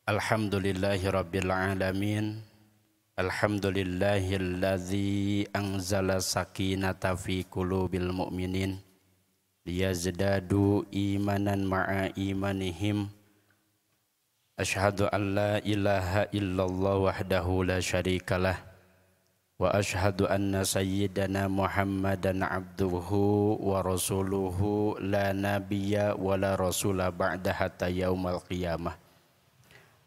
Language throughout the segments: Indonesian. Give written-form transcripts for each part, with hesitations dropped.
Alhamdulillahi Rabbil Alamin. Alhamdulillahilladzi anzala sakinata fi qulubil mu'minin liyazdadu imanan ma'a imanihim. Ashhadu an la ilaha illallah wahdahu la syarikalah wa ashhadu anna sayyidana Muhammadan abduhu wa rasuluhu la nabiyya wa la rasula ba'da hatta yaumal qiyamah.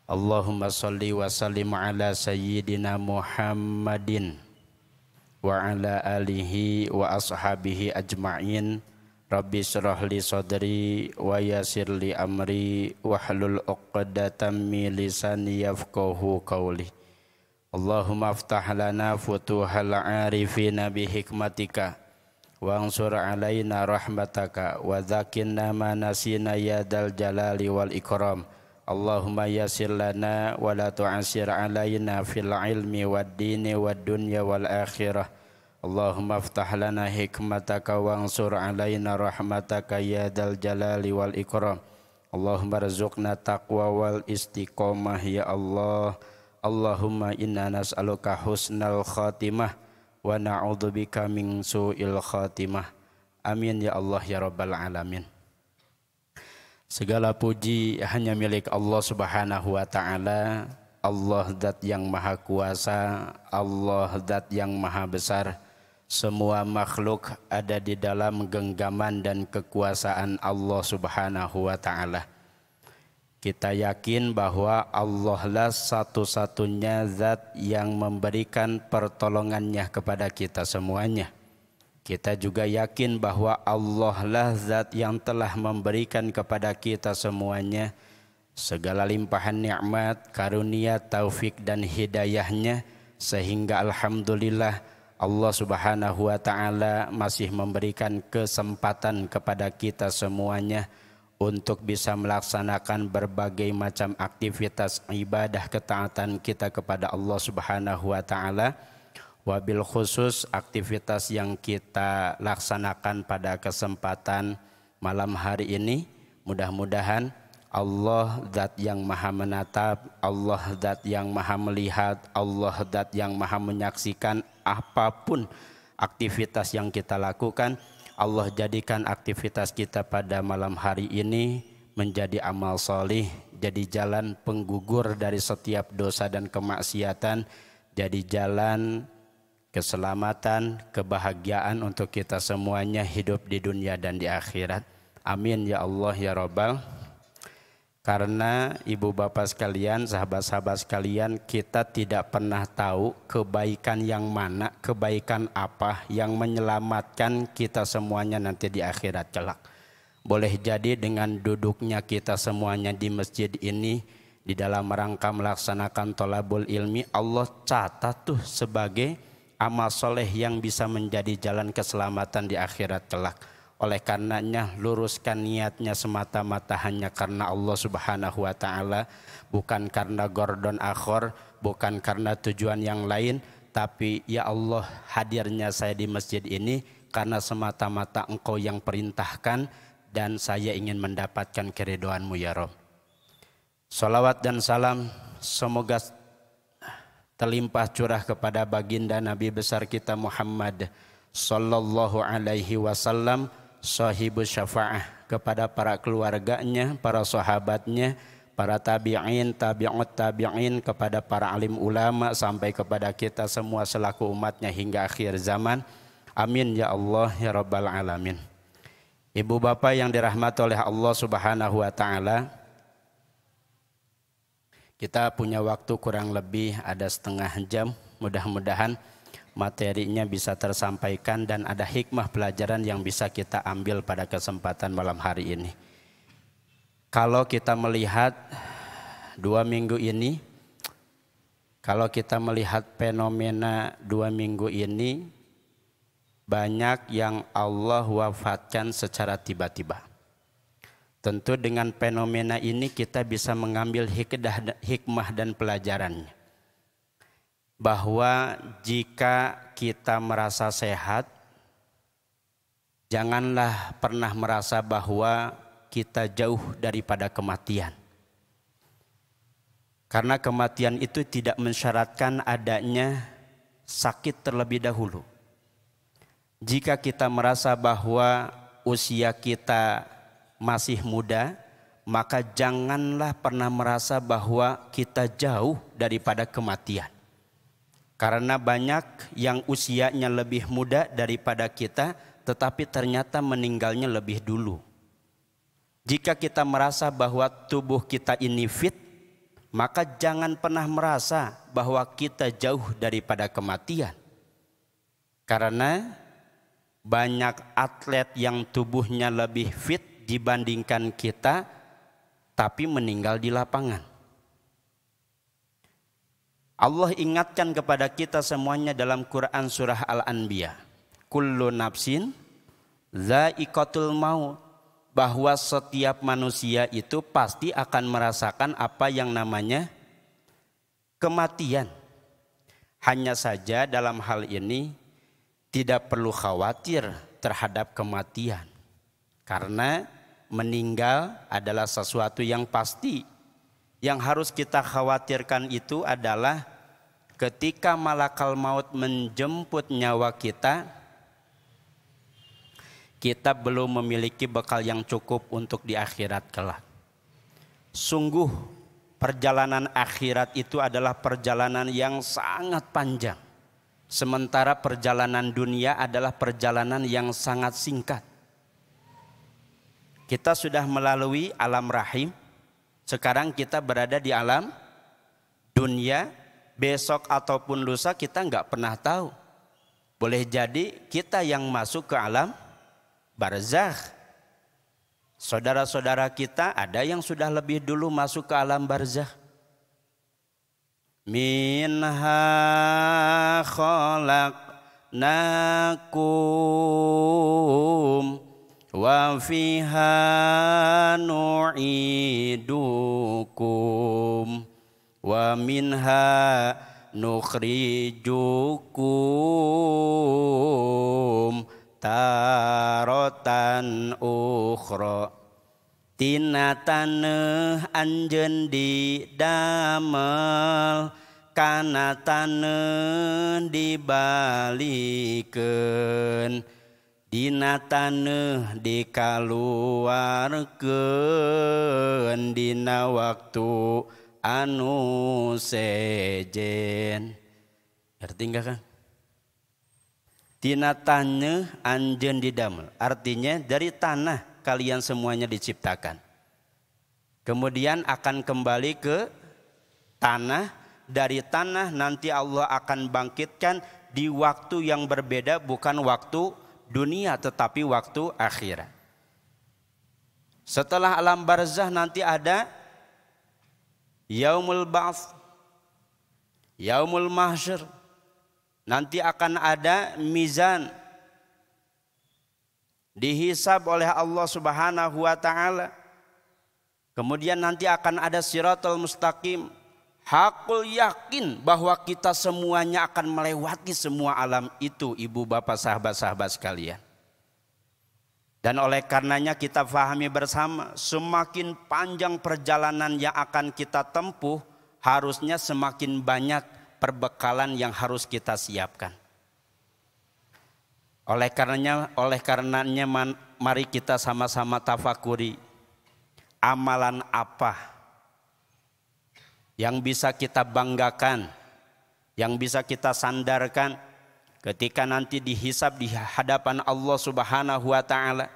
Allahumma salli wa sallim ala sayyidina Muhammadin wa ala alihi wa ashabihi ajma'in. Rabbi syrah li sadri wa yassir li amri wahlul 'uqdatam min lisani yafqahu qawli. Allahumma aftah lana futuhal 'arifina bi hikmatika wa ansur alaina rahmataka wa dzakinna ma nasina ya dal jalali wal ikram. Allahumma yassir lana wa la tu'assir alaina fil ilmi wad dini wad dunya wal akhirah. Allahumma aftah lana hikmataka wa ansur alaina rahmataka ya dal jalali wal ikram. Allahumma rzuqna taqwa wal istiqomah ya Allah. Allahumma inna nas'aluka husnal khatimah wa na'udzubika min su'il khatimah. Amin ya Allah ya rabbal alamin. Segala puji hanya milik Allah Subhanahu wa ta'ala. Allah zat yang maha kuasa, Allah zat yang maha besar. Semua makhluk ada di dalam genggaman dan kekuasaan Allah Subhanahu wa ta'ala. Kita yakin bahwa Allah lah satu-satunya zat yang memberikan pertolongannya kepada kita semuanya. Kita juga yakin bahwa Allah lah zat yang telah memberikan kepada kita semuanya segala limpahan nikmat, karunia, taufik dan hidayahnya, sehingga alhamdulillah Allah Subhanahu wa ta'ala masih memberikan kesempatan kepada kita semuanya untuk bisa melaksanakan berbagai macam aktivitas ibadah ketaatan kita kepada Allah Subhanahu wa ta'ala. Wabil khusus aktivitas yang kita laksanakan pada kesempatan malam hari ini, mudah-mudahan Allah zat yang maha menatap, Allah zat yang maha melihat, Allah zat yang maha menyaksikan apapun aktivitas yang kita lakukan. Allah jadikan aktivitas kita pada malam hari ini menjadi amal solih, jadi jalan penggugur dari setiap dosa dan kemaksiatan, jadi jalan keselamatan, kebahagiaan untuk kita semuanya hidup di dunia dan di akhirat. Amin ya Allah ya Rabbal. Karena ibu bapak sekalian, sahabat-sahabat sekalian, kita tidak pernah tahu kebaikan yang mana, kebaikan apa yang menyelamatkan kita semuanya nanti di akhirat kelak. Boleh jadi dengan duduknya kita semuanya di masjid ini, di dalam rangka melaksanakan thalabul ilmi, Allah catat tuh sebagai amal soleh yang bisa menjadi jalan keselamatan di akhirat kelak. Oleh karenanya luruskan niatnya semata-mata hanya karena Allah Subhanahu wa ta'ala, bukan karena gordon akhor, bukan karena tujuan yang lain, tapi ya Allah, hadirnya saya di masjid ini karena semata-mata Engkau yang perintahkan dan saya ingin mendapatkan keridhoan-Mu ya Rabb. Salawat dan salam semoga terlimpah curah kepada baginda Nabi besar kita Muhammad sallallahu alaihi wasallam, sahibus syafa'ah, kepada para keluarganya, para sahabatnya, para tabi'in, tabi'ut tabi'in, kepada para alim ulama, sampai kepada kita semua selaku umatnya hingga akhir zaman. Amin ya Allah ya rabbal alamin. Ibu bapak yang dirahmati oleh Allah Subhanahu wa ta'ala, kita punya waktu kurang lebih ada setengah jam. Mudah-mudahan materinya bisa tersampaikan dan ada hikmah pelajaran yang bisa kita ambil pada kesempatan malam hari ini. Kalau kita melihat 2 minggu ini, kalau kita melihat fenomena 2 minggu ini, banyak yang Allah wafatkan secara tiba-tiba. Tentu dengan fenomena ini kita bisa mengambil hikmah dan pelajarannya. Bahwa jika kita merasa sehat, janganlah pernah merasa bahwa kita jauh daripada kematian. Karena kematian itu tidak mensyaratkan adanya sakit terlebih dahulu. Jika kita merasa bahwa usia kita masih muda, maka janganlah pernah merasa bahwa kita jauh daripada kematian. Karena banyak yang usianya lebih muda daripada kita, tetapi ternyata meninggalnya lebih dulu. Jika kita merasa bahwa tubuh kita ini fit, maka jangan pernah merasa bahwa kita jauh daripada kematian. Karena banyak atlet yang tubuhnya lebih fit dibandingkan kita, tapi meninggal di lapangan. Allah ingatkan kepada kita semuanya dalam Quran surah Al-Anbiya. Kullu nafsin dha'iqatul maut. Bahwa setiap manusia itu pasti akan merasakan apa yang namanya kematian. Hanya saja dalam hal ini tidak perlu khawatir terhadap kematian. Karena meninggal adalah sesuatu yang pasti. Yang harus kita khawatirkan itu adalah ketika malakal maut menjemput nyawa kita, kita belum memiliki bekal yang cukup untuk di akhirat kelak. Sungguh perjalanan akhirat itu adalah perjalanan yang sangat panjang. Sementara perjalanan dunia adalah perjalanan yang sangat singkat. Kita sudah melalui alam rahim. Sekarang kita berada di alam dunia. Besok ataupun lusa kita nggak pernah tahu. Boleh jadi kita yang masuk ke alam barzakh. Saudara-saudara kita ada yang sudah lebih dulu masuk ke alam barzakh. Minha khalaqnakum wa fiha nu'idukum wa minha nukhrijukum tarotan ukhra. Tina taneuh anjeun didamel, kana taneuh dibalikeun, dina taneuh dikaluarkeun dina waktu anu sejen. Ngerti enggak kan? Tina taneuh anjeun didamel, artinya dari tanah kalian semuanya diciptakan. Kemudian akan kembali ke tanah, dari tanah nanti Allah akan bangkitkan di waktu yang berbeda, bukan waktu dunia tetapi waktu akhirat. Setelah alam barzah nanti ada yaumul ba'ts, yaumul mahsyar. Nanti akan ada mizan, dihisab oleh Allah Subhanahu wa taala. Kemudian nanti akan ada siratal mustaqim. Hakul yakin bahwa kita semuanya akan melewati semua alam itu, ibu bapak sahabat-sahabat sekalian. Dan oleh karenanya kita fahami bersama, semakin panjang perjalanan yang akan kita tempuh, harusnya semakin banyak perbekalan yang harus kita siapkan. Oleh karenanya mari kita sama-sama tafakuri, amalan apa yang bisa kita banggakan, yang bisa kita sandarkan ketika nanti dihisab di hadapan Allah Subhanahu wa taala,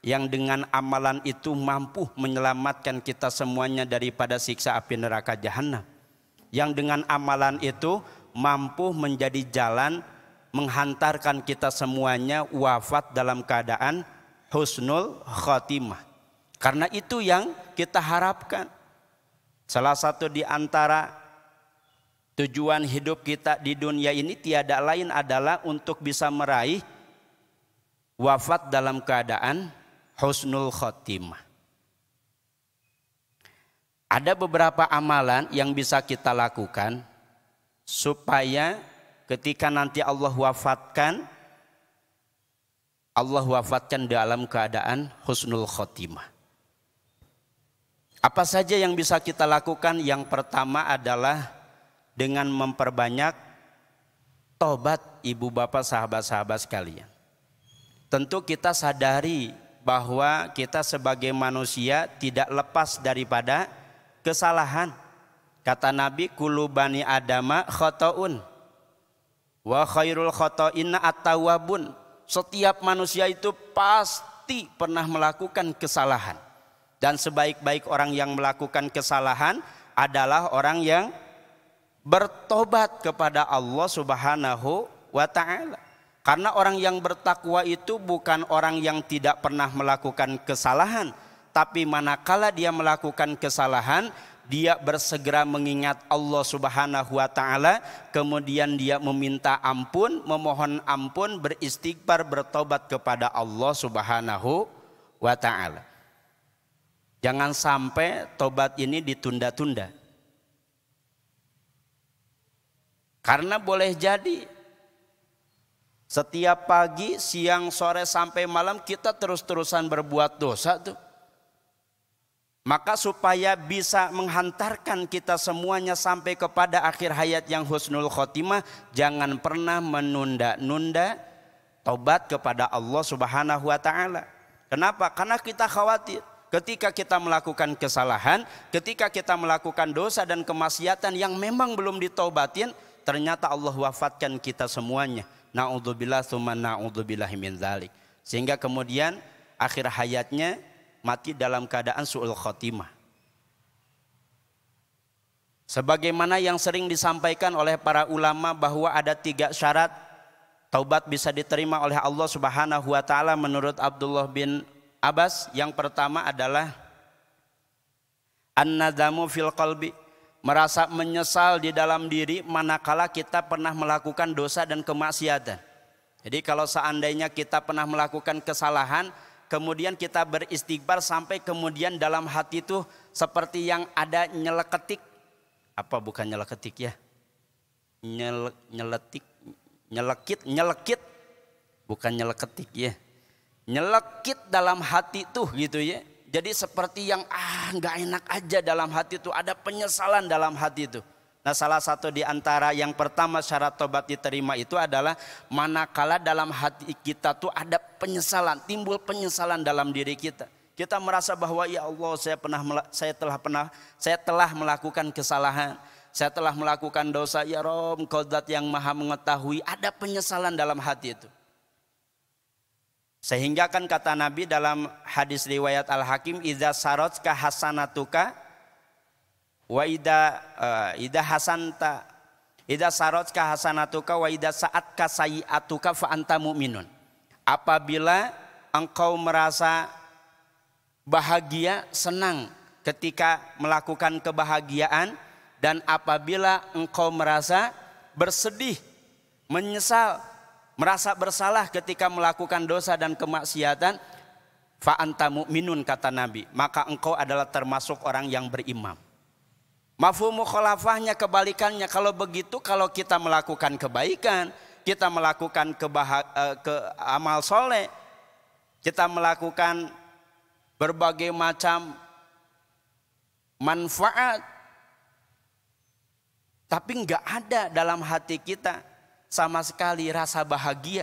yang dengan amalan itu mampu menyelamatkan kita semuanya daripada siksa api neraka jahanam. Yang dengan amalan itu mampu menjadi jalan menghantarkan kita semuanya wafat dalam keadaan husnul khotimah. Karena itu yang kita harapkan. Salah satu di antara tujuan hidup kita di dunia ini tiada lain adalah untuk bisa meraih wafat dalam keadaan husnul khotimah. Ada beberapa amalan yang bisa kita lakukan supaya ketika nanti Allah wafatkan dalam keadaan husnul khotimah. Apa saja yang bisa kita lakukan? Yang pertama adalah dengan memperbanyak tobat, ibu bapak, sahabat-sahabat sekalian. Tentu kita sadari bahwa kita sebagai manusia tidak lepas daripada kesalahan. Kata Nabi, kullu bani adama khotoun wa khairul khotoinna at-tawwabun. Setiap manusia itu pasti pernah melakukan kesalahan. Dan sebaik-baik orang yang melakukan kesalahan adalah orang yang bertobat kepada Allah Subhanahu wa ta'ala. Karena orang yang bertakwa itu bukan orang yang tidak pernah melakukan kesalahan, tapi manakala dia melakukan kesalahan, dia bersegera mengingat Allah Subhanahu wa ta'ala, kemudian dia meminta ampun, memohon ampun, beristighfar, bertobat kepada Allah Subhanahu wa ta'ala. Jangan sampai tobat ini ditunda-tunda. Karena boleh jadi setiap pagi, siang, sore, sampai malam kita terus-terusan berbuat dosa tuh. Maka supaya bisa menghantarkan kita semuanya sampai kepada akhir hayat yang husnul khotimah, jangan pernah menunda-nunda tobat kepada Allah Subhanahu wa ta'ala. Kenapa? Karena kita khawatir ketika kita melakukan kesalahan, ketika kita melakukan dosa dan kemaksiatan yang memang belum ditaubatin, ternyata Allah wafatkan kita semuanya. Na'udzubillah tsumma na'udzubillahi min dzalik. Sehingga kemudian akhir hayatnya mati dalam keadaan su'ul khotimah. Sebagaimana yang sering disampaikan oleh para ulama bahwa ada 3 syarat taubat bisa diterima oleh Allah Subhanahu wa ta'ala menurut Abdullah bin Abbas. Yang pertama adalah an-nadamu fil qalbi, merasa menyesal di dalam diri manakala kita pernah melakukan dosa dan kemaksiatan. Jadi kalau seandainya kita pernah melakukan kesalahan, kemudian kita beristighfar sampai kemudian dalam hati itu seperti yang ada nyeleketik. Apa bukan nyeleketik ya? Nyelekit. Bukan nyeleketik ya. Nyelekit dalam hati tuh gitu ya. Jadi seperti yang nggak enak aja dalam hati itu, ada penyesalan dalam hati itu. Nah, salah satu di antara yang pertama syarat tobat diterima itu adalah manakala dalam hati kita tuh ada penyesalan, timbul penyesalan dalam diri kita. Kita merasa bahwa ya Allah, saya telah melakukan kesalahan, saya telah melakukan dosa. Ya Rabb, Engkau Zat yang Maha mengetahui, ada penyesalan dalam hati itu. Sehingga kan kata Nabi dalam hadis riwayat Al-Hakim, idza sarotka hasanatuka wa idza sarotka hasanatuka wa idza sa'atka sayi'atuka fa anta mu'minun. Apabila engkau merasa bahagia, senang ketika melakukan kebahagiaan, dan apabila engkau merasa bersedih, menyesal, merasa bersalah ketika melakukan dosa dan kemaksiatan, fa anta mu'minun kata Nabi, maka engkau adalah termasuk orang yang beriman. Mafhum mukhalafahnya kebalikannya. Kalau begitu, kalau kita melakukan kebaikan, kita melakukan amal soleh, kita melakukan berbagai macam manfaat, tapi enggak ada dalam hati kita sama sekali rasa bahagia.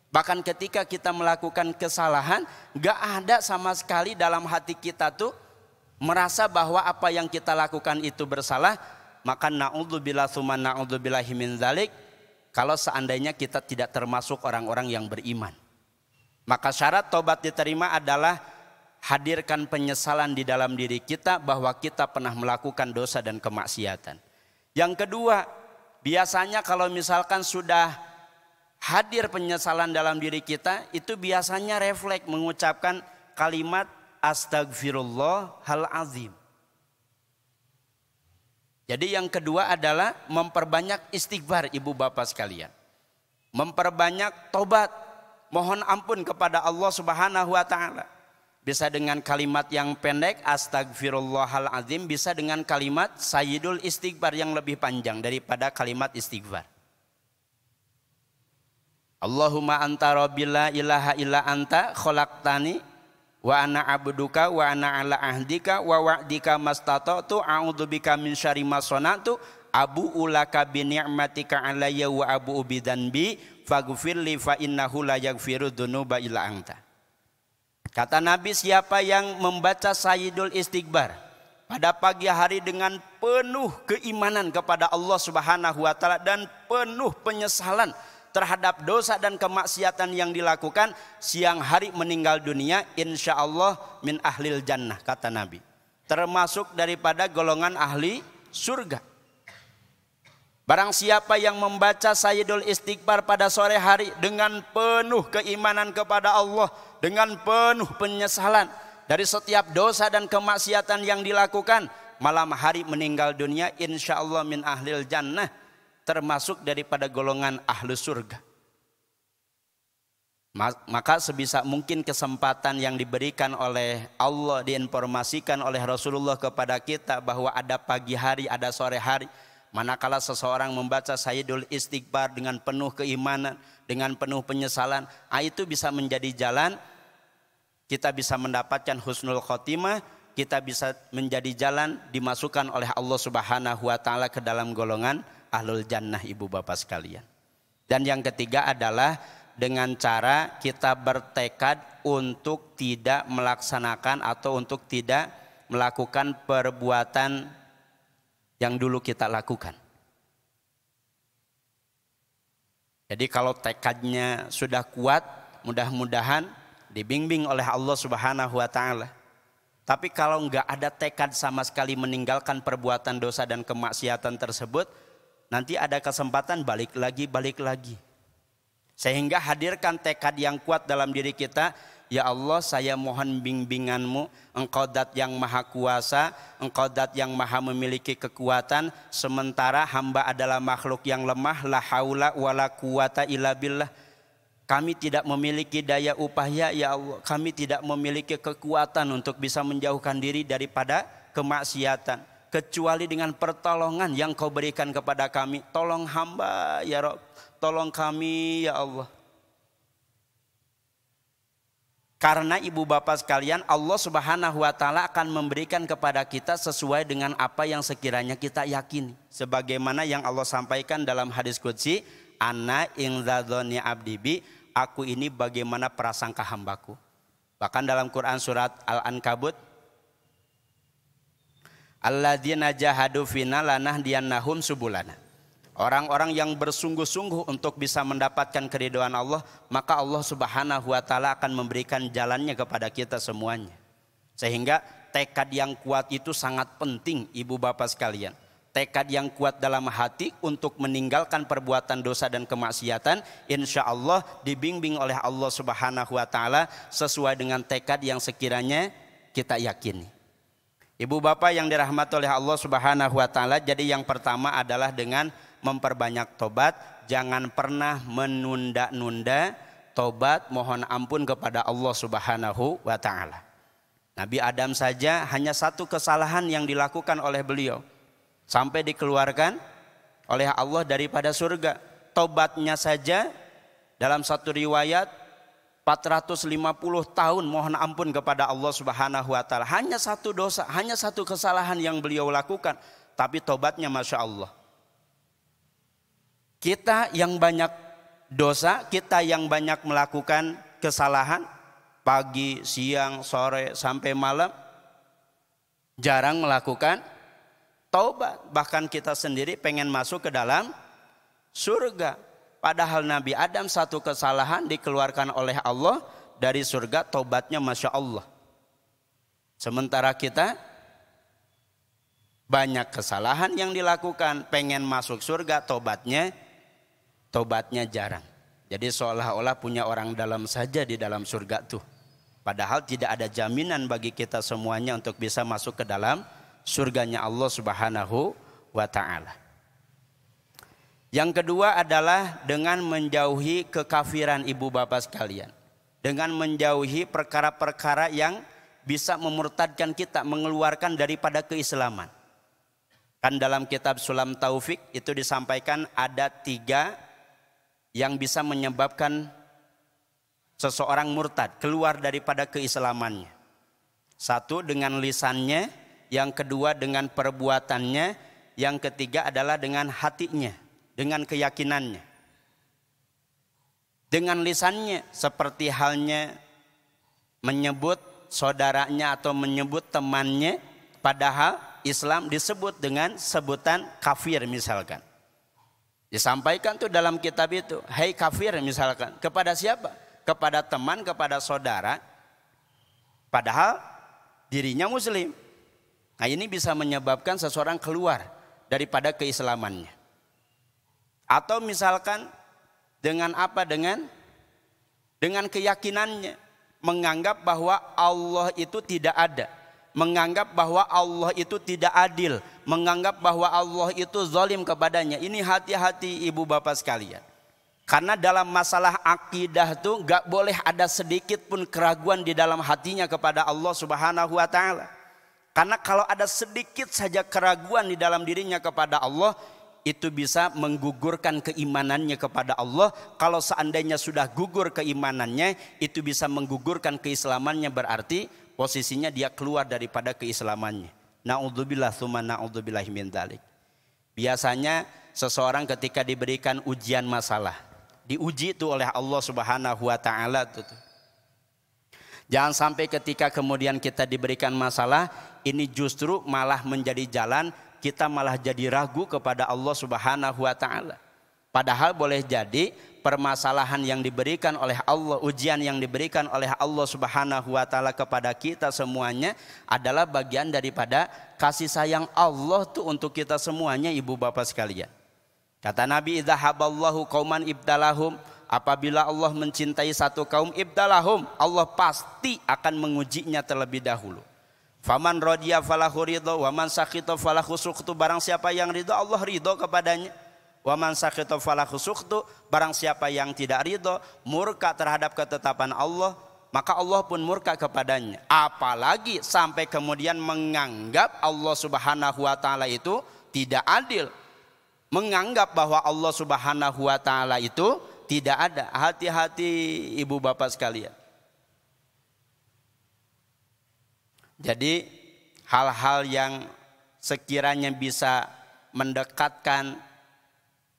Bahkan ketika kita melakukan kesalahan, gak ada sama sekali dalam hati kita tuh merasa bahwa apa yang kita lakukan itu bersalah. Maka na'udzubillah tsumma na'udzubillahi min dzalik, kalau seandainya kita tidak termasuk orang-orang yang beriman. Maka syarat tobat diterima adalah hadirkan penyesalan di dalam diri kita bahwa kita pernah melakukan dosa dan kemaksiatan. Yang kedua, biasanya kalau misalkan sudah hadir penyesalan dalam diri kita, itu biasanya refleks mengucapkan kalimat astagfirullahal azim. Jadi yang kedua adalah memperbanyak istighfar, ibu bapak sekalian. Memperbanyak tobat, mohon ampun kepada Allah Subhanahu wa ta'ala. Bisa dengan kalimat yang pendek astagfirullahal azim, bisa dengan kalimat sayyidul istighfar yang lebih panjang daripada kalimat istighfar. Allahumma anta rabbil la ilaha illa anta khalaqtani wa ana abduka wa ana ala ahdika wa wa'dika mastata'tu a'udzubika min syarri ma sana'tu abu'u laka bi ni'matika alayya wa abu'u bi dzanbi faghfirli fa innahu la yaghfiru dzunuba illa anta. Kata Nabi, siapa yang membaca Sayyidul Istighfar pada pagi hari dengan penuh keimanan kepada Allah Subhanahu wa taala dan penuh penyesalan terhadap dosa dan kemaksiatan yang dilakukan, siang hari meninggal dunia, insya Allah min ahlil jannah, kata Nabi, termasuk daripada golongan ahli surga. Barang siapa yang membaca Sayyidul Istighfar pada sore hari dengan penuh keimanan kepada Allah, dengan penuh penyesalan dari setiap dosa dan kemaksiatan yang dilakukan, malam hari meninggal dunia, insya Allah min ahlil jannah, termasuk daripada golongan ahlu surga. Maka sebisa mungkin kesempatan yang diberikan oleh Allah, diinformasikan oleh Rasulullah kepada kita bahwa ada pagi hari, ada sore hari. Manakala seseorang membaca Sayyidul Istighfar dengan penuh keimanan, dengan penuh penyesalan, itu bisa menjadi jalan kita bisa mendapatkan husnul khotimah, kita bisa menjadi jalan dimasukkan oleh Allah Subhanahu wa taala ke dalam golongan ahlul jannah, ibu bapak sekalian. Dan yang ketiga adalah dengan cara kita bertekad untuk tidak melaksanakan atau untuk tidak melakukan perbuatan yang dulu kita lakukan. Jadi kalau tekadnya sudah kuat, mudah-mudahan dibimbing oleh Allah Subhanahu wa taala. Tapi kalau enggak ada tekad sama sekali meninggalkan perbuatan dosa dan kemaksiatan tersebut, nanti ada kesempatan balik lagi. Sehingga hadirkan tekad yang kuat dalam diri kita. Ya Allah, saya mohon bimbinganmu. Engkau Dat yang maha kuasa, Engkau Dat yang maha memiliki kekuatan, sementara hamba adalah makhluk yang lemah. La haula wala quwata illa billah. Kami tidak memiliki daya upaya, ya Allah. Kami tidak memiliki kekuatan untuk bisa menjauhkan diri daripada kemaksiatan, kecuali dengan pertolongan yang Kau berikan kepada kami. Tolong hamba ya Rabb, tolong kami ya Allah. Karena ibu bapak sekalian, Allah Subhanahu wa taala akan memberikan kepada kita sesuai dengan apa yang sekiranya kita yakini. Sebagaimana yang Allah sampaikan dalam hadis qudsi, ana inza dzanni abdi bi, aku ini bagaimana prasangka hambaku. Bahkan dalam Quran surat Al-Ankabut, alladzina jahadu fina lanahdiyannahum subulana. Orang-orang yang bersungguh-sungguh untuk bisa mendapatkan keridhaan Allah, maka Allah Subhanahu wa taala akan memberikan jalannya kepada kita semuanya. Sehingga tekad yang kuat itu sangat penting, ibu bapak sekalian. Tekad yang kuat dalam hati untuk meninggalkan perbuatan dosa dan kemaksiatan, insya Allah dibimbing oleh Allah Subhanahu wa taala sesuai dengan tekad yang sekiranya kita yakini. Ibu bapak yang dirahmati oleh Allah Subhanahu wa taala, jadi yang pertama adalah dengan memperbanyak tobat, jangan pernah menunda-nunda tobat, mohon ampun kepada Allah Subhanahu wa taala. Nabi Adam saja hanya satu kesalahan yang dilakukan oleh beliau sampai dikeluarkan oleh Allah daripada surga. Tobatnya saja dalam satu riwayat 450 tahun mohon ampun kepada Allah Subhanahu wa taala. Hanya satu dosa, hanya satu kesalahan yang beliau lakukan, tapi tobatnya Masya Allah. Kita yang banyak dosa, kita yang banyak melakukan kesalahan, pagi, siang, sore, sampai malam, jarang melakukan taubat. Bahkan kita sendiri pengen masuk ke dalam surga. Padahal Nabi Adam satu kesalahan dikeluarkan oleh Allah dari surga, taubatnya Masya Allah. Sementara kita banyak kesalahan yang dilakukan, pengen masuk surga, tobatnya jarang. Jadi seolah-olah punya orang dalam saja di dalam surga tuh. Padahal tidak ada jaminan bagi kita semuanya untuk bisa masuk ke dalam surganya Allah Subhanahu wa ta'ala. Yang kedua adalah dengan menjauhi kekafiran, ibu bapak sekalian. Dengan menjauhi perkara-perkara yang bisa memurtadkan kita, mengeluarkan daripada keislaman. Kan dalam kitab Sulam Taufik itu disampaikan ada 3 yang bisa menyebabkan seseorang murtad, keluar daripada keislamannya. Satu dengan lisannya, yang kedua dengan perbuatannya, yang ketiga adalah dengan hatinya, dengan keyakinannya. Dengan lisannya seperti halnya menyebut saudaranya atau menyebut temannya, padahal Islam disebut dengan sebutan kafir misalkan. Disampaikan tuh dalam kitab itu, hai kafir misalkan. Kepada siapa? Kepada teman, kepada saudara. Padahal dirinya muslim. Nah ini bisa menyebabkan seseorang keluar daripada keislamannya. Atau misalkan dengan apa? Dengan keyakinannya. Menganggap bahwa Allah itu tidak ada, menganggap bahwa Allah itu tidak adil, menganggap bahwa Allah itu zalim kepadanya. Ini hati-hati ibu bapak sekalian. Karena dalam masalah akidah tuh gak boleh ada sedikit pun keraguan di dalam hatinya kepada Allah Subhanahu wa ta'ala. Karena kalau ada sedikit saja keraguan di dalam dirinya kepada Allah, itu bisa menggugurkan keimanannya kepada Allah. Kalau seandainya sudah gugur keimanannya, itu bisa menggugurkan keislamannya, berarti posisinya dia keluar daripada keislamannya. Na'udzubillah tsumma na'udzubillah min dzalik. Biasanya seseorang ketika diberikan ujian masalah, diuji itu oleh Allah Subhanahu wa taala tuh. Jangan sampai ketika kemudian kita diberikan masalah, ini justru malah menjadi jalan kita malah jadi ragu kepada Allah Subhanahu wa ta'ala. Padahal boleh jadi permasalahan yang diberikan oleh Allah, ujian yang diberikan oleh Allah Subhanahu wa ta'ala kepada kita semuanya adalah bagian daripada kasih sayang Allah tuh untuk kita semuanya ibu bapak sekalian. Kata Nabi, idza haballahu qauman ibtalahum, apabila Allah mencintai satu kaum ibtalahum, Allah pasti akan mengujinya terlebih dahulu. Faman radiya falahu ridho, wa man sakhita falahu sukhtu. Barang siapa yang ridho, Allah ridho kepadanya. Wa man sakhita falahu sukhtu. Barang siapa yang tidak ridho, murka terhadap ketetapan Allah, maka Allah pun murka kepadanya. Apalagi sampai kemudian menganggap Allah Subhanahu wa ta'ala itu tidak adil, menganggap bahwa Allah Subhanahu wa ta'ala itu tidak ada. Hati-hati ibu bapak sekalian. Jadi hal-hal yang sekiranya bisa mendekatkan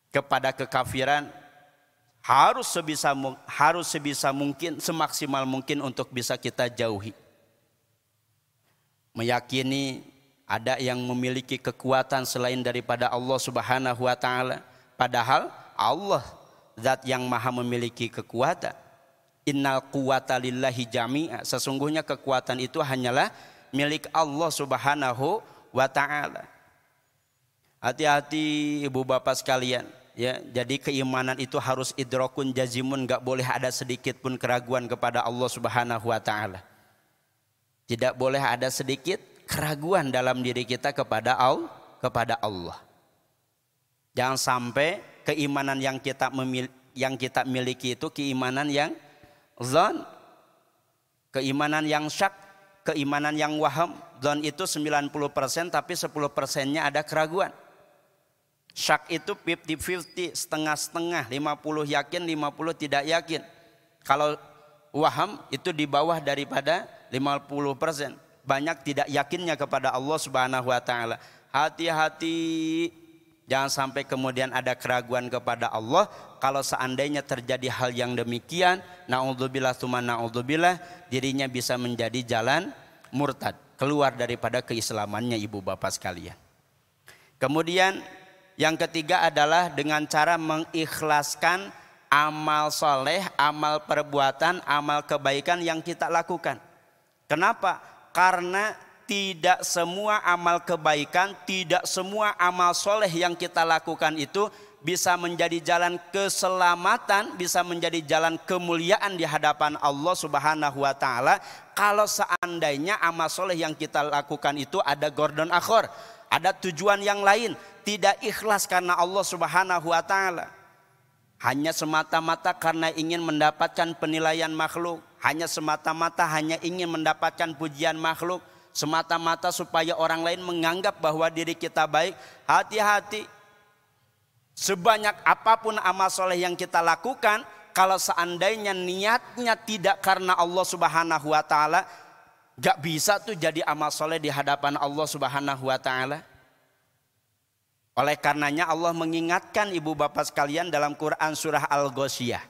kepada kekafiran harus sebisa mungkin, semaksimal mungkin untuk bisa kita jauhi. Meyakini ada yang memiliki kekuatan selain daripada Allah Subhanahu wa ta'ala. Padahal Allah zat yang maha memiliki kekuatan. Innal quwwata lillahi jami'a. Sesungguhnya kekuatan itu hanyalah milik Allah Subhanahu wa ta'ala. Hati-hati ibu bapak sekalian ya. Jadi keimanan itu harus idrakun jazimun, gak boleh ada sedikit pun keraguan kepada Allah Subhanahu wa ta'ala. Tidak boleh ada sedikit keraguan dalam diri kita kepada Allah. Jangan sampai keimanan yang kita miliki itu keimanan yang zon, keimanan yang syak, keimanan yang waham. Zon itu 90%, tapi 10%-nya ada keraguan. Syak itu 50-50, setengah-setengah, 50 yakin, 50 tidak yakin. Kalau waham itu di bawah daripada 50%. Banyak tidak yakinnya kepada Allah Subhanahu wa ta'ala. Hati-hati, jangan sampai kemudian ada keraguan kepada Allah. Kalau seandainya terjadi hal yang demikian, na'udzubillah tsumma na'udzubillah, dirinya bisa menjadi jalan murtad, keluar daripada keislamannya ibu bapak sekalian. Kemudian yang ketiga adalah dengan cara mengikhlaskan amal soleh, amal perbuatan, amal kebaikan yang kita lakukan. Kenapa? Karena tidak semua amal kebaikan, tidak semua amal soleh yang kita lakukan itu bisa menjadi jalan keselamatan, bisa menjadi jalan kemuliaan di hadapan Allah Subhanahu wa ta'ala. Kalau seandainya amal soleh yang kita lakukan itu ada gordon akhor, ada tujuan yang lain, tidak ikhlas karena Allah Subhanahu wa ta'ala, hanya semata-mata karena ingin mendapatkan penilaian makhluk, hanya semata-mata hanya ingin mendapatkan pujian makhluk, semata-mata supaya orang lain menganggap bahwa diri kita baik. Hati-hati. Sebanyak apapun amal soleh yang kita lakukan, kalau seandainya niatnya tidak karena Allah Subhanahu wa taala, gak bisa tuh jadi amal soleh di hadapan Allah Subhanahu wa taala. Oleh karenanya Allah mengingatkan ibu bapak sekalian dalam Quran surah Al-Ghasyiyah.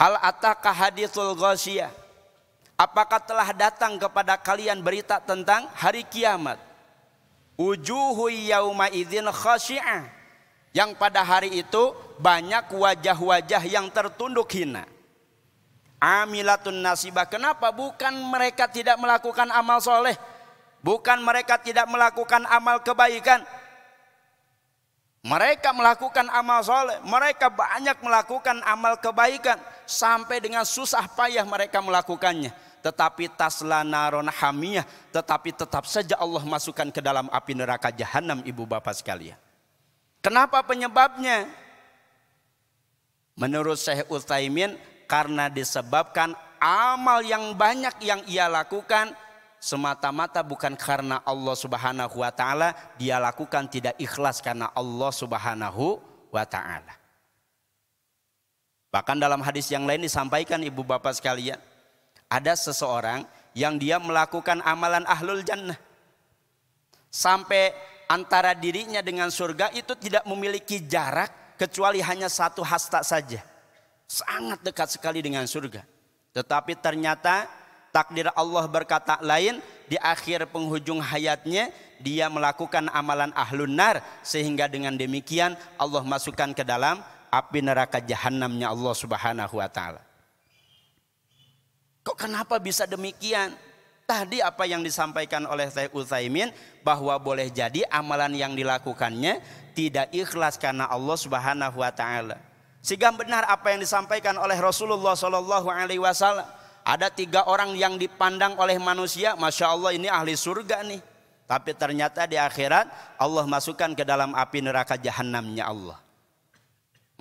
Hal ataka haditsul ghasyiyah. Apakah telah datang kepada kalian berita tentang hari kiamat? Wujuhu yauma idzin khasyi'ah. Yang pada hari itu banyak wajah-wajah yang tertunduk hina. Amilatun nasibah. Kenapa? Bukan mereka tidak melakukan amal soleh, bukan mereka tidak melakukan amal kebaikan. Mereka melakukan amal soleh, mereka banyak melakukan amal kebaikan sampai dengan susah payah mereka melakukannya. Tetapi tasla naron hamiyah, tetapi tetap saja Allah masukkan ke dalam api neraka jahanam ibu bapak sekalian. Kenapa penyebabnya? Menurut Syekh Utsaimin, karena disebabkan amal yang banyak yang ia lakukan semata-mata bukan karena Allah Subhanahu wa taala, dia lakukan tidak ikhlas karena Allah Subhanahu wa taala. Bahkan dalam hadis yang lain disampaikan ibu bapak sekalian, ada seseorang yang dia melakukan amalan ahlul jannah sampai antara dirinya dengan surga itu tidak memiliki jarak kecuali hanya satu hasta saja. Sangat dekat sekali dengan surga. Tetapi ternyata takdir Allah berkata lain, di akhir penghujung hayatnya dia melakukan amalan ahlun nar, sehingga dengan demikian Allah masukkan ke dalam api neraka jahanamnya Allah Subhanahu wa taala. Kok kenapa bisa demikian? Tadi apa yang disampaikan oleh Syekh Utsaimin, bahwa boleh jadi amalan yang dilakukannya tidak ikhlas karena Allah Subhanahu wa taala. Sehingga benar apa yang disampaikan oleh Rasulullah Shallallahu alaihi wasallam. Ada 3 orang yang dipandang oleh manusia, masya Allah ini ahli surga nih. Tapi ternyata di akhirat Allah masukkan ke dalam api neraka jahanamnya Allah.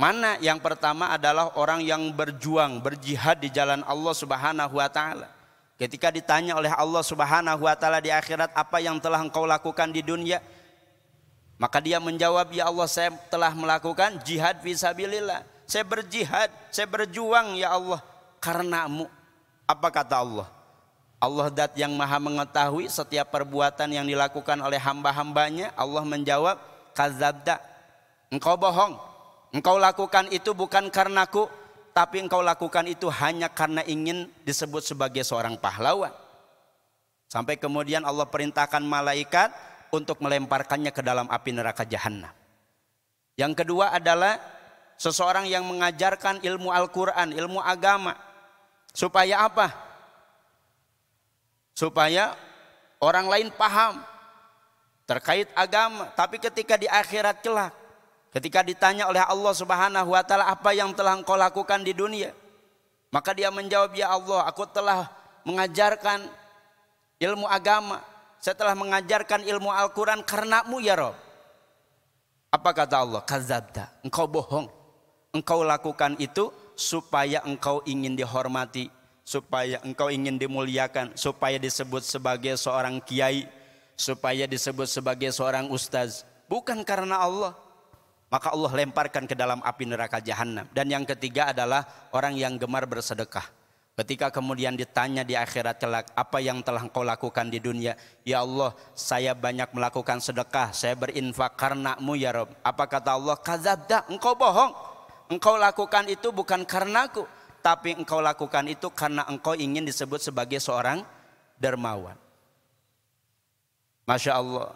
Mana? Yang pertama adalah orang yang berjuang, berjihad di jalan Allah Subhanahu wa taala. Ketika ditanya oleh Allah Subhanahu wa taala di akhirat, apa yang telah engkau lakukan di dunia? Maka dia menjawab, ya Allah, saya telah melakukan jihad fisabilillah. Saya berjihad, saya berjuang ya Allah karenamu. Apa kata Allah? Allah zat yang maha mengetahui setiap perbuatan yang dilakukan oleh hamba-hambanya. Allah menjawab, kadzabta, engkau bohong. Engkau lakukan itu bukan karenaku, tapi engkau lakukan itu hanya karena ingin disebut sebagai seorang pahlawan. Sampai kemudian Allah perintahkan malaikat untuk melemparkannya ke dalam api neraka jahanam. Yang kedua adalah seseorang yang mengajarkan ilmu Al-Quran, ilmu agama. Supaya apa? Supaya orang lain paham terkait agama. Tapi ketika di akhirat kelak, ketika ditanya oleh Allah Subhanahu wa taala, apa yang telah engkau lakukan di dunia? Maka dia menjawab, ya Allah, aku telah mengajarkan ilmu agama. Saya telah mengajarkan ilmu Al-Quran karenamu ya Rabb. Apa kata Allah? Kadzabta, engkau bohong. Engkau lakukan itu supaya engkau ingin dihormati, supaya engkau ingin dimuliakan, supaya disebut sebagai seorang kiai, supaya disebut sebagai seorang ustaz. Bukan karena Allah. Maka Allah lemparkan ke dalam api neraka jahanam. Dan yang ketiga adalah orang yang gemar bersedekah. Ketika kemudian ditanya di akhirat kelak, apa yang telah engkau lakukan di dunia? Ya Allah, saya banyak melakukan sedekah, saya berinfak karenamu ya Rabb. Apa kata Allah? Kadzabta, engkau bohong. Engkau lakukan itu bukan karenaku, tapi engkau lakukan itu karena engkau ingin disebut sebagai seorang dermawan. Masya Allah.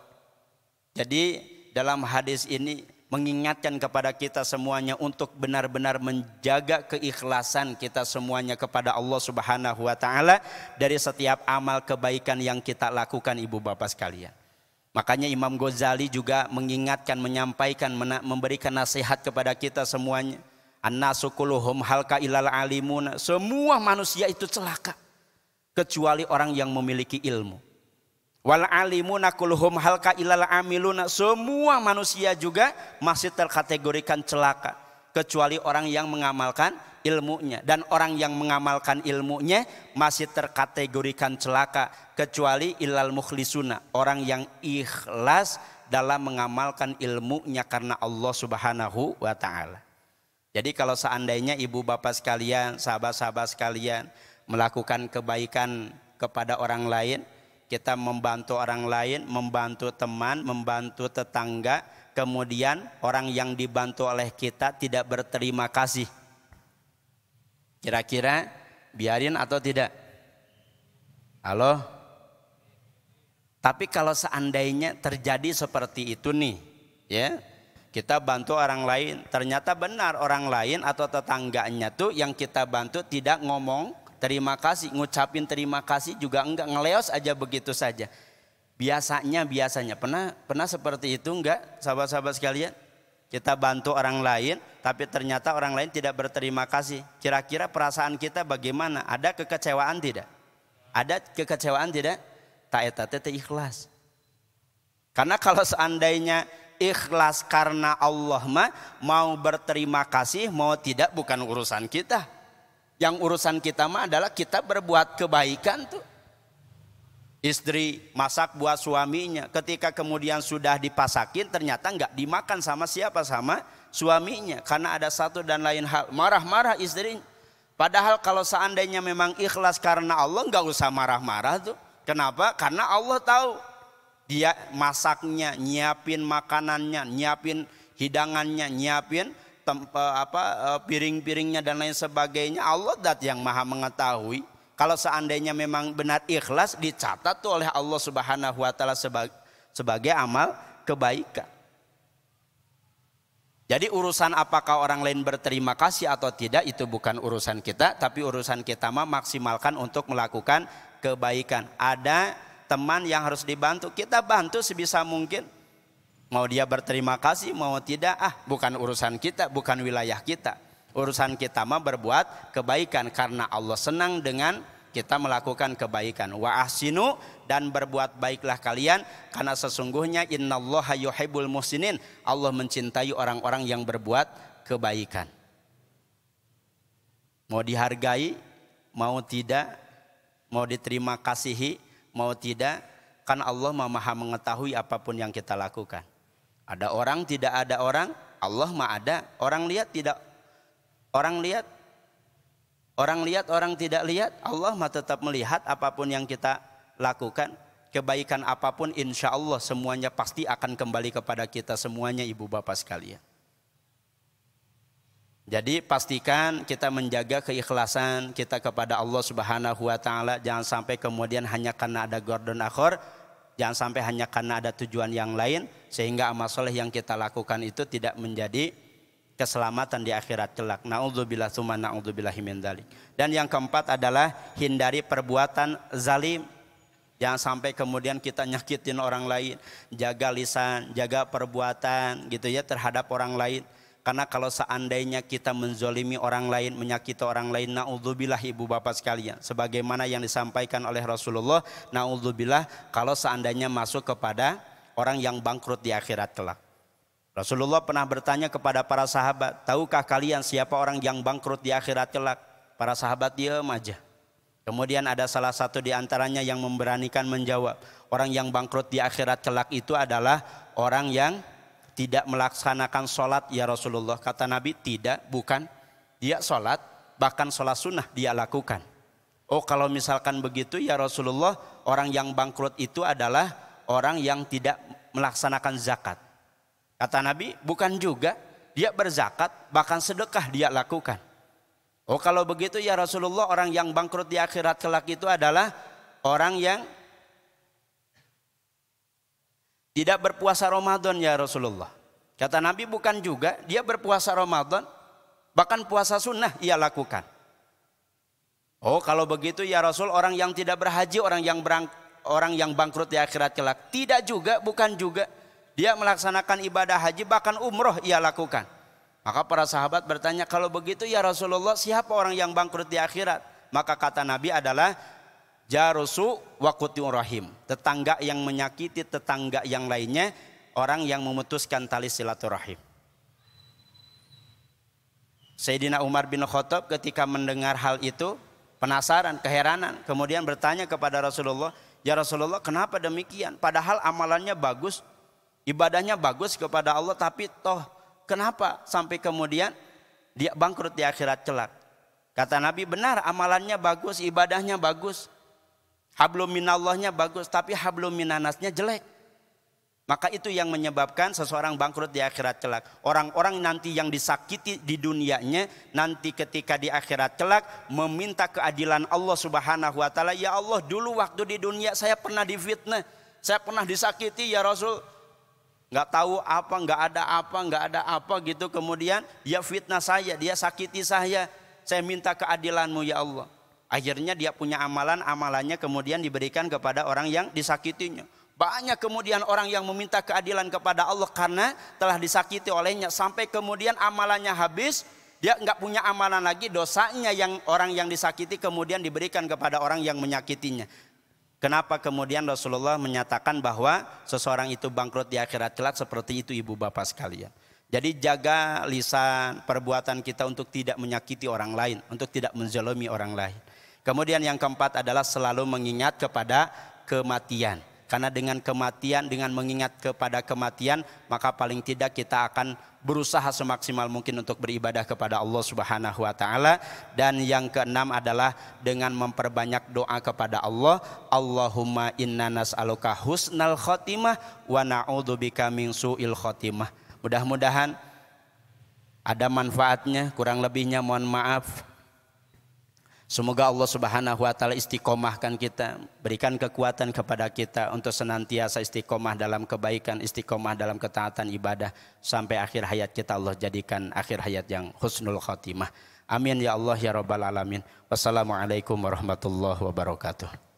Jadi dalam hadis ini mengingatkan kepada kita semuanya untuk benar-benar menjaga keikhlasan kita semuanya kepada Allah Subhanahu wa taala dari setiap amal kebaikan yang kita lakukan ibu bapak sekalian. Makanya Imam Ghazali juga mengingatkan, menyampaikan, memberikan nasihat kepada kita semuanya. An-nasu kulluhum halka ilal alimuna. Semua manusia itu celaka kecuali orang yang memiliki ilmu. Wal alimuna kulluhum halka ilal amiluna. Semua manusia juga masih terkategorikan celaka kecuali orang yang mengamalkan ilmunya, dan orang yang mengamalkan ilmunya masih terkategorikan celaka kecuali ilal mukhlisuna, orang yang ikhlas dalam mengamalkan ilmunya karena Allah Subhanahu wa taala. Jadi kalau seandainya ibu bapak sekalian, sahabat-sahabat sekalian melakukan kebaikan kepada orang lain, kita membantu orang lain, membantu teman, membantu tetangga, kemudian orang yang dibantu oleh kita tidak berterima kasih. Kira-kira biarin atau tidak? Halo? Tapi kalau seandainya terjadi seperti itu nih, ya, kita bantu orang lain, ternyata benar orang lain atau tetangganya tuh yang kita bantu tidak ngomong terima kasih, ngucapin terima kasih juga enggak, ngeleos aja begitu saja. Biasanya pernah seperti itu enggak, sahabat-sahabat sekalian? Kita bantu orang lain, tapi ternyata orang lain tidak berterima kasih. Kira-kira perasaan kita bagaimana? Ada kekecewaan tidak? Ada kekecewaan tidak? Tak eta teh ikhlas. Karena kalau seandainya ikhlas karena Allah mah, mau berterima kasih mau tidak bukan urusan kita. Yang urusan kita mah adalah kita berbuat kebaikan tuh. Istri masak buat suaminya, ketika kemudian sudah dipasakin ternyata nggak dimakan sama siapa, sama suaminya, karena ada satu dan lain hal, marah-marah istrinya. Padahal kalau seandainya memang ikhlas karena Allah nggak usah marah-marah tuh. Kenapa? Karena Allah tahu dia masaknya, nyiapin makanannya, nyiapin hidangannya, nyiapin piring-piringnya dan lain sebagainya. Allah dat yang maha mengetahui. Kalau seandainya memang benar ikhlas, dicatat tuh oleh Allah Subhanahu wa taala sebagai amal kebaikan. Jadi urusan apakah orang lain berterima kasih atau tidak itu bukan urusan kita, tapi urusan kita mah maksimalkan untuk melakukan kebaikan. Ada teman yang harus dibantu, kita bantu sebisa mungkin. Mau dia berterima kasih mau tidak, bukan urusan kita, bukan wilayah kita. Urusan kita mah berbuat kebaikan karena Allah senang dengan kita melakukan kebaikan. Wa ahsinu, dan berbuat baiklah kalian karena sesungguhnya innallaha yuhibbul muhsinin. Allah mencintai orang-orang yang berbuat kebaikan. Mau dihargai, mau tidak, mau diterima kasihi, mau tidak, kan Allah maha mengetahui apapun yang kita lakukan. Ada orang, tidak ada orang, Allah mah ada. Orang lihat, tidak orang lihat, orang tidak lihat, Allah mah tetap melihat apapun yang kita lakukan. Kebaikan apapun insya Allah semuanya pasti akan kembali kepada kita semuanya, ibu bapak sekalian. Jadi pastikan kita menjaga keikhlasan kita kepada Allah Subhanahu wa taala. Jangan sampai kemudian hanya karena ada gordon akhor, jangan sampai hanya karena ada tujuan yang lain, sehingga amal soleh yang kita lakukan itu tidak menjadi keselamatan di akhirat kelak. Na'udzubillah tsumma na'udzubillahi min dzalik. Dan yang keempat adalah hindari perbuatan zalim. Jangan sampai kemudian kita nyakitin orang lain. Jaga lisan, jaga perbuatan gitu ya terhadap orang lain. Karena kalau seandainya kita menzolimi orang lain, menyakiti orang lain, na'udzubillah ibu bapak sekalian. Sebagaimana yang disampaikan oleh Rasulullah, na'udzubillah kalau seandainya masuk kepada orang yang bangkrut di akhirat kelak. Rasulullah pernah bertanya kepada para sahabat, tahukah kalian siapa orang yang bangkrut di akhirat kelak? Para sahabat diam aja. Kemudian ada salah satu di antaranya yang memberanikan menjawab, orang yang bangkrut di akhirat kelak itu adalah orang yang tidak melaksanakan sholat ya Rasulullah. Kata Nabi, tidak, bukan. Dia sholat, bahkan sholat sunnah dia lakukan. Oh kalau misalkan begitu ya Rasulullah, orang yang bangkrut itu adalah orang yang tidak melaksanakan zakat. Kata Nabi, bukan juga, dia berzakat, bahkan sedekah dia lakukan. Oh kalau begitu ya Rasulullah, orang yang bangkrut di akhirat kelak itu adalah orang yang tidak berpuasa Ramadan ya Rasulullah. Kata Nabi, bukan juga, dia berpuasa Ramadan, bahkan puasa sunnah ia lakukan. Oh kalau begitu ya Rasul, orang yang tidak berhaji, orang yang bangkrut di akhirat kelak. Tidak juga, bukan juga. Dia melaksanakan ibadah haji, bahkan umroh ia lakukan. Maka para sahabat bertanya, kalau begitu ya Rasulullah, siapa orang yang bangkrut di akhirat? Maka kata Nabi adalah jarusu wa quti'ur rahim. Tetangga yang menyakiti tetangga yang lainnya, orang yang memutuskan tali silaturahim. Sayyidina Umar bin Khattab ketika mendengar hal itu, penasaran, keheranan, kemudian bertanya kepada Rasulullah, ya Rasulullah, kenapa demikian? Padahal amalannya bagus, ibadahnya bagus kepada Allah, tapi toh kenapa sampai kemudian dia bangkrut di akhirat kelak. Kata Nabi, benar, amalannya bagus, ibadahnya bagus, hablum minallahnya bagus, tapi hablum minannasnya jelek. Maka itu yang menyebabkan seseorang bangkrut di akhirat kelak. Orang-orang nanti yang disakiti di dunianya, nanti ketika di akhirat kelak meminta keadilan Allah Subhanahu wa taala. Ya Allah, dulu waktu di dunia saya pernah difitnah, saya pernah disakiti ya Rasul. Nggak tahu apa, nggak ada apa gitu. Kemudian dia fitnah saya, dia sakiti saya minta keadilanmu ya Allah. Akhirnya dia punya amalannya kemudian diberikan kepada orang yang disakitinya. Banyak kemudian orang yang meminta keadilan kepada Allah karena telah disakiti olehnya. Sampai kemudian amalannya habis, dia nggak punya amalan lagi, dosanya yang orang yang disakiti kemudian diberikan kepada orang yang menyakitinya. Kenapa kemudian Rasulullah menyatakan bahwa seseorang itu bangkrut di akhirat kelak seperti itu ibu bapak sekalian. Jadi jaga lisan perbuatan kita untuk tidak menyakiti orang lain, untuk tidak menzalimi orang lain. Kemudian yang keempat adalah selalu mengingat kepada kematian. Karena dengan kematian, dengan mengingat kepada kematian, maka paling tidak kita akan berusaha semaksimal mungkin untuk beribadah kepada Allah Subhanahu wa taala. Dan yang keenam adalah dengan memperbanyak doa kepada Allah. Allahumma inna nas'aluka husnal khotimah wa na'udzubika min su'il khotimah. Mudah-mudahan ada manfaatnya, kurang lebihnya mohon maaf. Semoga Allah Subhanahu wa taala istiqomahkan kita, berikan kekuatan kepada kita untuk senantiasa istiqomah dalam kebaikan, istiqomah dalam ketaatan ibadah sampai akhir hayat kita. Allah jadikan akhir hayat yang husnul khotimah. Amin ya Allah ya rabbal alamin. Wassalamualaikum warahmatullahi wabarakatuh.